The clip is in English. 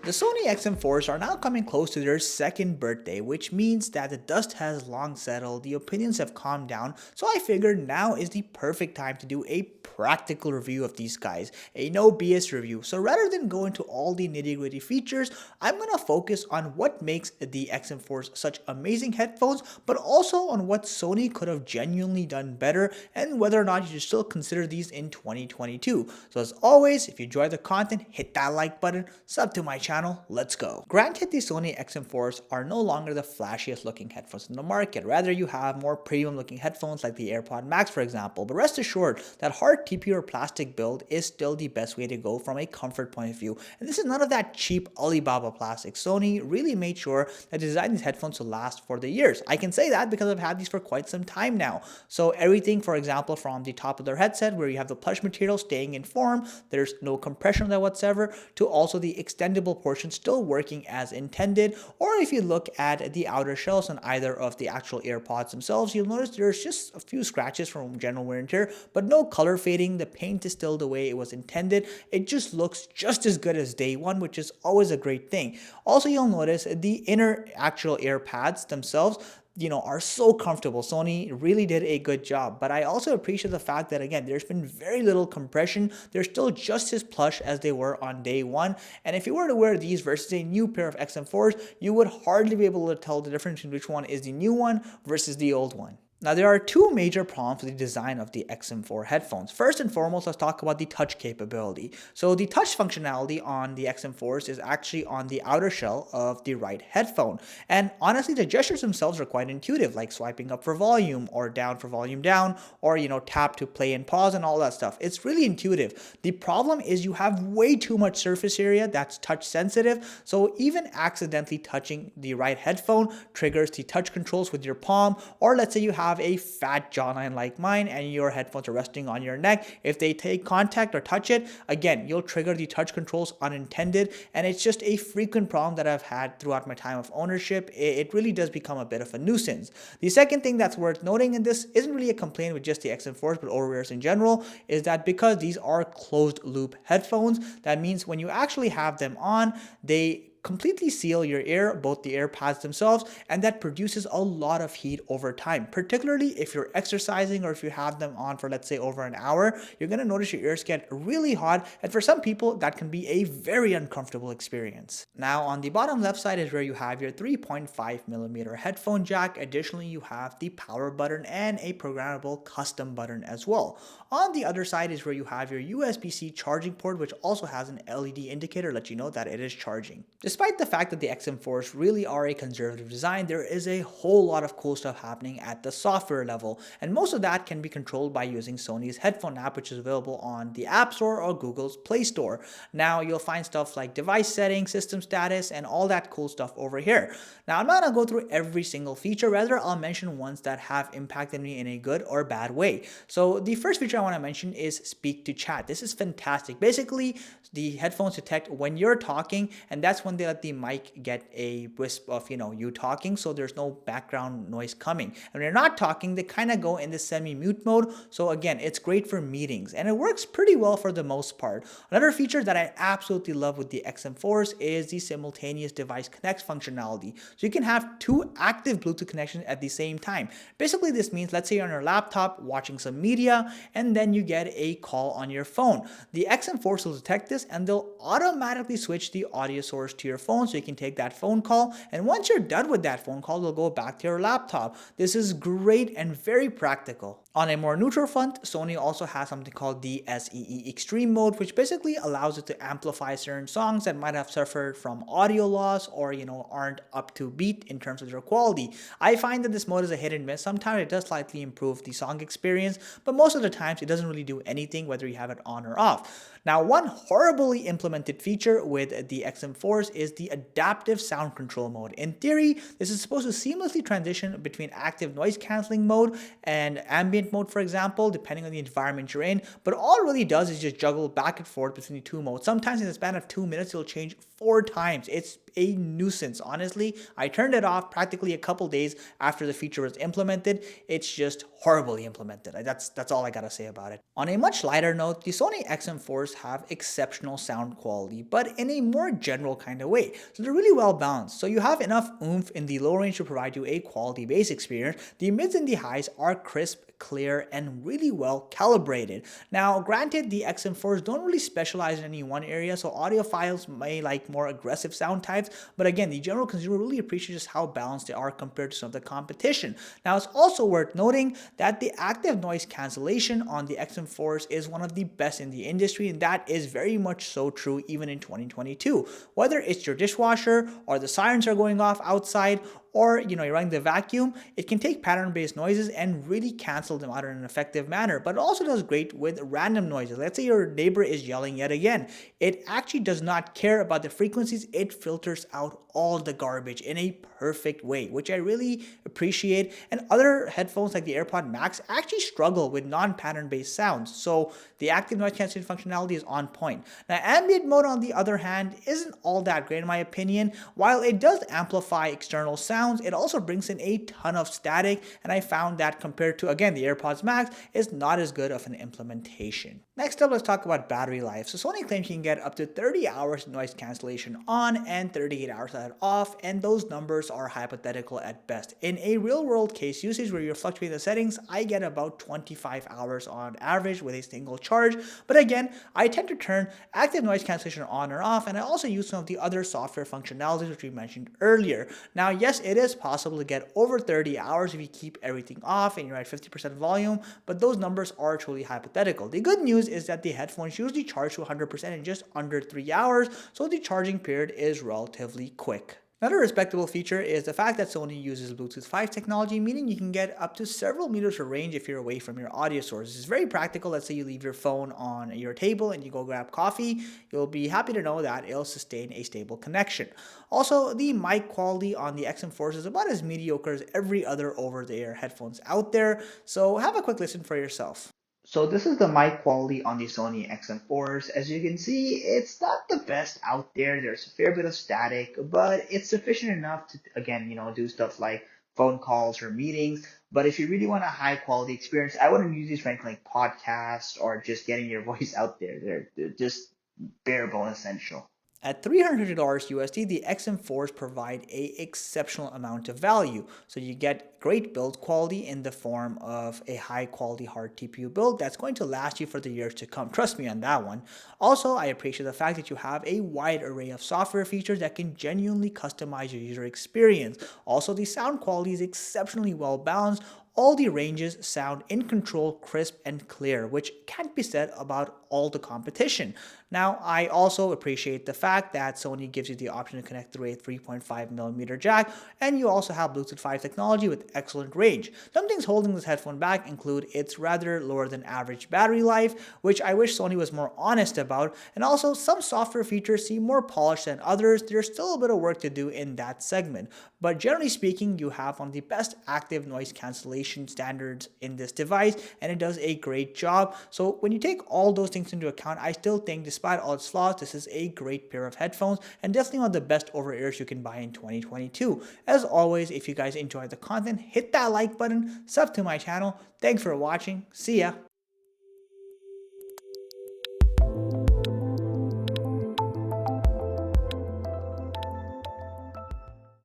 The Sony XM4s are now coming close to their second birthday, which means that the dust has long settled, the opinions have calmed down, so I figured now is the perfect time to do a practical review of these guys, a no BS review. So rather than go into all the nitty gritty features, I'm gonna focus on what makes the XM4s such amazing headphones, but also on what Sony could have genuinely done better and whether or not you should still consider these in 2022. So as always, if you enjoy the content, hit that like button, sub to my channel, let's go. Granted, the Sony XM4s are no longer the flashiest looking headphones in the market. Rather, you have more premium looking headphones like the AirPod Max, for example. But rest assured that hard TPU or plastic build is still the best way to go from a comfort point of view. And this is none of that cheap Alibaba plastic. Sony really made sure that they designed these headphones to last for the years. I can say that because I've had these for quite some time now. So everything, for example, from the top of their headset where you have the plush material staying in form, there's no compression there whatsoever, to also the extendable portion still working as intended. Or if you look at the outer shells on either of the actual AirPods themselves, you'll notice there's just a few scratches from general wear and tear, but no color fading. The paint is still the way it was intended. It just looks just as good as day one, which is always a great thing. Also, you'll notice the inner actual ear pads themselves are so comfortable. Sony really did a good job, but I also appreciate the fact that again, there's been very little compression. They're still just as plush as they were on day one. And if you were to wear these versus a new pair of XM4s, you would hardly be able to tell the difference between which one is the new one versus the old one. Now, there are two major problems with the design of the XM4 headphones. First and foremost, let's talk about the touch capability. So the touch functionality on the XM4s is actually on the outer shell of the right headphone. And honestly, the gestures themselves are quite intuitive, like swiping up for volume or down for volume down, or tap to play and pause and all that stuff. It's really intuitive. The problem is you have way too much surface area that's touch sensitive. So even accidentally touching the right headphone triggers the touch controls with your palm, or let's say you have a fat jawline like mine and your headphones are resting on your neck. If they take contact or touch it, again, you'll trigger the touch controls unintended, and it's just a frequent problem that I've had throughout my time of ownership. It really does become a bit of a nuisance. The second thing that's worth noting, and this isn't really a complaint with just the XM4s but overwears in general, is that because these are closed loop headphones, that means when you actually have them on, they completely seal your ear, both the AirPods themselves, and that produces a lot of heat over time. Particularly if you're exercising or if you have them on for, let's say, over an hour, you're going to notice your ears get really hot, and for some people that can be a very uncomfortable experience. Now, on the bottom left side is where you have your 3.5mm headphone jack. Additionally, you have the power button and a programmable custom button as well. On the other side is where you have your USB-C charging port, which also has an LED indicator to let you know that it is charging. Despite the fact that the XM4s really are a conservative design, there is a whole lot of cool stuff happening at the software level, and most of that can be controlled by using Sony's headphone app, which is available on the App Store or Google's Play Store. Now, you'll find stuff like device settings, system status, and all that cool stuff over here. Now, I'm not going to go through every single feature, rather I'll mention ones that have impacted me in a good or bad way. So the first feature I want to mention is speak to chat. This is fantastic. Basically, the headphones detect when you're talking, and that's when they let the mic get a wisp of you talking, so there's no background noise coming. And when you're not talking, they kind of go in the semi-mute mode. So again, it's great for meetings, and it works pretty well for the most part. Another feature that I absolutely love with the XM4s is the simultaneous device connect functionality. So you can have two active Bluetooth connections at the same time. Basically, this means, let's say you're on your laptop watching some media, and then you get a call on your phone. The XM4s will detect this, and they'll automatically switch the audio source to your phone so you can take that phone call, and once you're done with that phone call, they'll go back to your laptop. This is great and very practical. On a more neutral front, Sony also has something called the SEE Extreme mode, which basically allows it to amplify certain songs that might have suffered from audio loss or aren't up to beat in terms of their quality. I find that this mode is a hit and miss. Sometimes it does slightly improve the song experience, but most of the times it doesn't really do anything whether you have it on or off. Now, one horribly implemented feature with the XM4s is the adaptive sound control mode. In theory, this is supposed to seamlessly transition between active noise cancelling mode and ambient mode, for example, depending on the environment you're in, but all it really does is just juggle back and forth between the two modes. Sometimes in the span of 2 minutes, it'll change 4 times. It's a nuisance. Honestly, I turned it off practically a couple days after the feature was implemented. It's just horribly implemented. That's all I gotta say about it. On a much lighter note, the Sony XM4s have exceptional sound quality, but in a more general kind of way. So they're really well balanced. So you have enough oomph in the low range to provide you a quality bass experience. The mids and the highs are crisp, clear, and really well calibrated. Now, granted, the XM4s don't really specialize in any one area, so audiophiles may like more aggressive sound types, but again, the general consumer really appreciates just how balanced they are compared to some of the competition. Now, it's also worth noting that the active noise cancellation on the XM4s is one of the best in the industry, and that is very much so true even in 2022. Whether it's your dishwasher or the sirens are going off outside, or you're running the vacuum, it can take pattern-based noises and really cancel them out in an effective manner. But it also does great with random noises. Let's say your neighbor is yelling yet again. It actually does not care about the frequencies. It filters out all the garbage in a perfect way, which I really appreciate. And other headphones like the AirPod Max actually struggle with non-pattern based sounds, so the active noise cancellation functionality is on point. Now, ambient mode on the other hand isn't all that great in my opinion. While it does amplify external sounds, it also brings in a ton of static, and I found that compared to, again, the AirPods Max, is not as good of an implementation. Next up, let's talk about battery life. So Sony claims you can get up to 30 hours of noise cancellation on and 38 hours of that off, and those numbers are hypothetical at best. In a real world case usage where you're fluctuating the settings, I get about 25 hours on average with a single charge. But again, I tend to turn active noise cancellation on or off, and I also use some of the other software functionalities which we mentioned earlier. Now, yes, it is possible to get over 30 hours if you keep everything off and you're at 50% volume, but those numbers are truly hypothetical. The good news is that the headphones usually charge to 100% in just under 3 hours, so the charging period is relatively quick. Another respectable feature is the fact that Sony uses Bluetooth 5 technology, meaning you can get up to several meters of range if you're away from your audio source. It's very practical. Let's say you leave your phone on your table and you go grab coffee, you'll be happy to know that it'll sustain a stable connection. Also, the mic quality on the XM4s is about as mediocre as every other over-the-air headphones out there, so have a quick listen for yourself. So this is the mic quality on the Sony XM4s. As you can see, it's not the best out there. There's a fair bit of static, but it's sufficient enough to, again, do stuff like phone calls or meetings. But if you really want a high quality experience, I wouldn't use these for anything like podcasts or just getting your voice out there. They're just bare bone essential. At $300 USD, the XM4s provide a exceptional amount of value. So you get great build quality in the form of a high quality hard TPU build that's going to last you for the years to come. Trust me on that one. Also, I appreciate the fact that you have a wide array of software features that can genuinely customize your user experience. Also, the sound quality is exceptionally well balanced. All the ranges sound in control, crisp, and clear, which can't be said about all the competition. Now, I also appreciate the fact that Sony gives you the option to connect through a 3.5mm jack, and you also have Bluetooth 5 technology with excellent range. Some things holding this headphone back include its rather lower than average battery life, which I wish Sony was more honest about, and also some software features seem more polished than others. There's still a bit of work to do in that segment, but generally speaking, you have one of the best active noise cancellation standards in this device, and it does a great job. So when you take all those things into account, I still think despite all its flaws, this is a great pair of headphones and definitely one of the best over-ears you can buy in 2022. As always, if you guys enjoyed the content, hit that like button, sub to my channel. Thanks for watching. See ya.